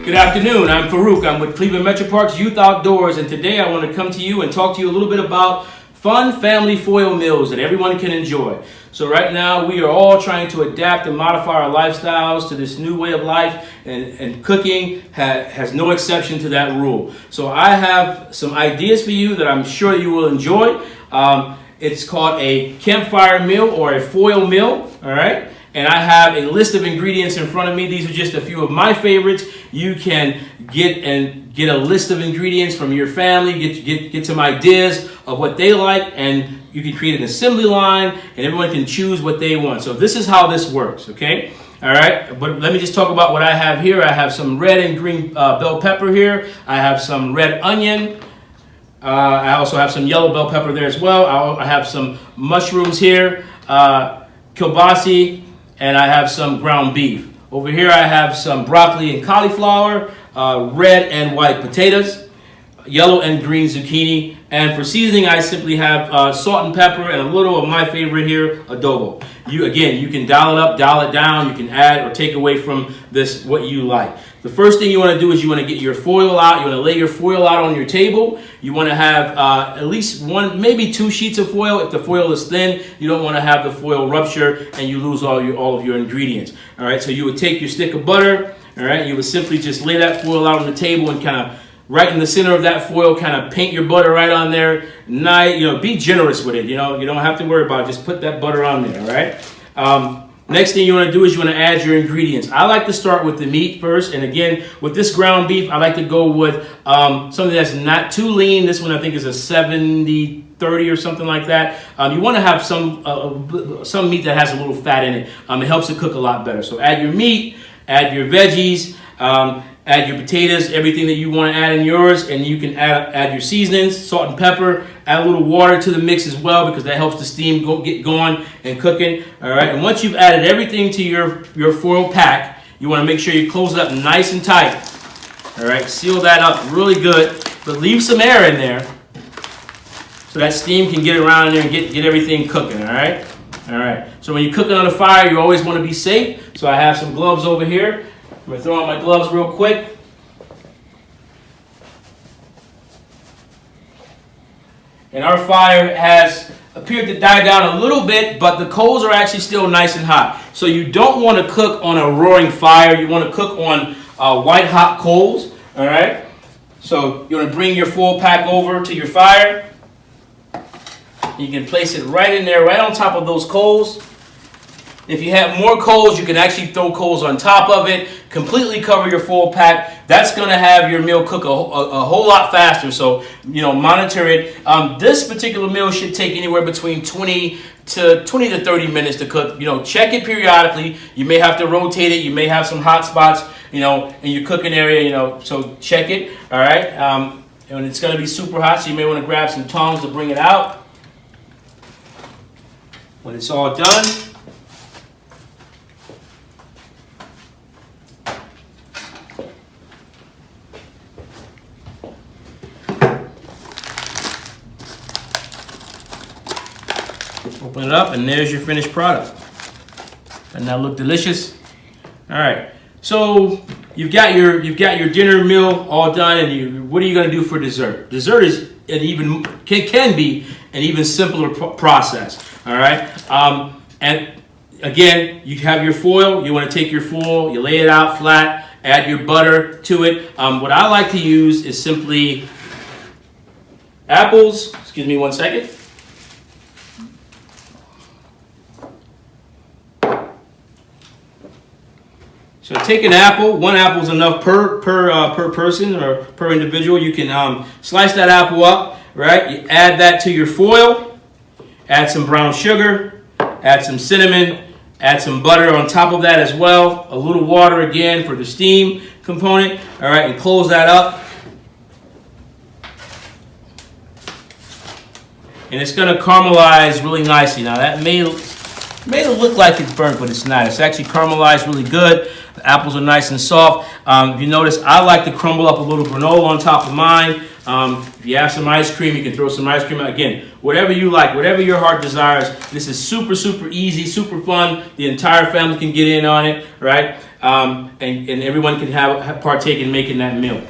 Good afternoon, I'm Farouk. I'm with Cleveland Metro Parks Youth Outdoors, and today I want to come to you and talk to you a little bit about fun family foil meals that everyone can enjoy. So right now we are all trying to adapt and modify our lifestyles to this new way of life, and cooking has no exception to that rule. So I have some ideas for you that I'm sure you will enjoy. It's called a campfire meal or a foil meal, all right? And I have a list of ingredients in front of me. These are just a few of my favorites. You can get a list of ingredients from your family, get some ideas of what they like, and you can create an assembly line, and everyone can choose what they want. So this is how this works, okay? All right, but let me just talk about what I have here. I have some red and green bell pepper here. I have some red onion. I also have some yellow bell pepper there as well. I have some mushrooms here, kielbasa, and I have some ground beef. Over here I have some broccoli and cauliflower, red and white potatoes, yellow and green zucchini, and for seasoning I simply have salt and pepper and a little of my favorite here, adobo. You can dial it up, dial it down, you can add or take away from this what you like. The first thing you want to do is you want to get your foil out. You want to lay your foil out on your table. You want to have at least one, maybe two sheets of foil. If the foil is thin, you don't want to have the foil rupture and you lose all of your ingredients. All right, so you would take your stick of butter. All right, you would simply just lay that foil out on the table and kind of right in the center of that foil, kind of paint your butter right on there. Be generous with it. You don't have to worry about it. Just put that butter on there. All right. Next thing you want to do is you want to add your ingredients. I like to start with the meat first, and again, with this ground beef, I like to go with something that's not too lean. This one I think is a 70-30 or something like that. You want to have some meat that has a little fat in it. It helps it cook a lot better. So add your meat, add your veggies, add your potatoes, everything that you want to add in yours, and you can add your seasonings, salt and pepper, add a little water to the mix as well because that helps the steam get going and cooking. All right, and once you've added everything to your foil pack, you want to make sure you close it up nice and tight. All right, seal that up really good, but leave some air in there so that steam can get around in there and get everything cooking. All right. All right. So when you're cooking on a fire, you always want to be safe. So I have some gloves over here. I'm going to throw on my gloves real quick. And our fire has appeared to die down a little bit, but the coals are actually still nice and hot. So you don't want to cook on a roaring fire. You want to cook on white hot coals. All right. So you want to bring your full pack over to your fire. You can place it right in there, right on top of those coals. If you have more coals, you can actually throw coals on top of it, completely cover your full pack. That's going to have your meal cook a whole lot faster, so monitor it. This particular meal should take anywhere between 20 to 30 minutes to cook. Check it periodically. You may have to rotate it. You may have some hot spots, in your cooking area, so check it, all right? And it's going to be super hot, so you may want to grab some tongs to bring it out. When it's all done, open it up, and there's your finished product. Doesn't that look delicious? All right. So you've got your dinner meal all done, and what are you going to do for dessert? Dessert is can be an even simpler process. All right. And again, you have your foil. You want to take your foil, you lay it out flat, add your butter to it. What I like to use is simply apples. Excuse me one second. So take an apple. One apple is enough per person or per individual. You can slice that apple up, right? You add that to your foil. Add some brown sugar. Add some cinnamon. Add some butter on top of that as well. A little water again for the steam component. All right, and close that up. And it's going to caramelize really nicely. Now that may look like it's burnt, but it's not. It's actually caramelized really good. The apples are nice and soft. If you notice, I like to crumble up a little granola on top of mine. If you have some ice cream, you can throw some ice cream out. Again, whatever you like, whatever your heart desires. This is super, super easy, super fun. The entire family can get in on it, right? And everyone can have partake in making that meal.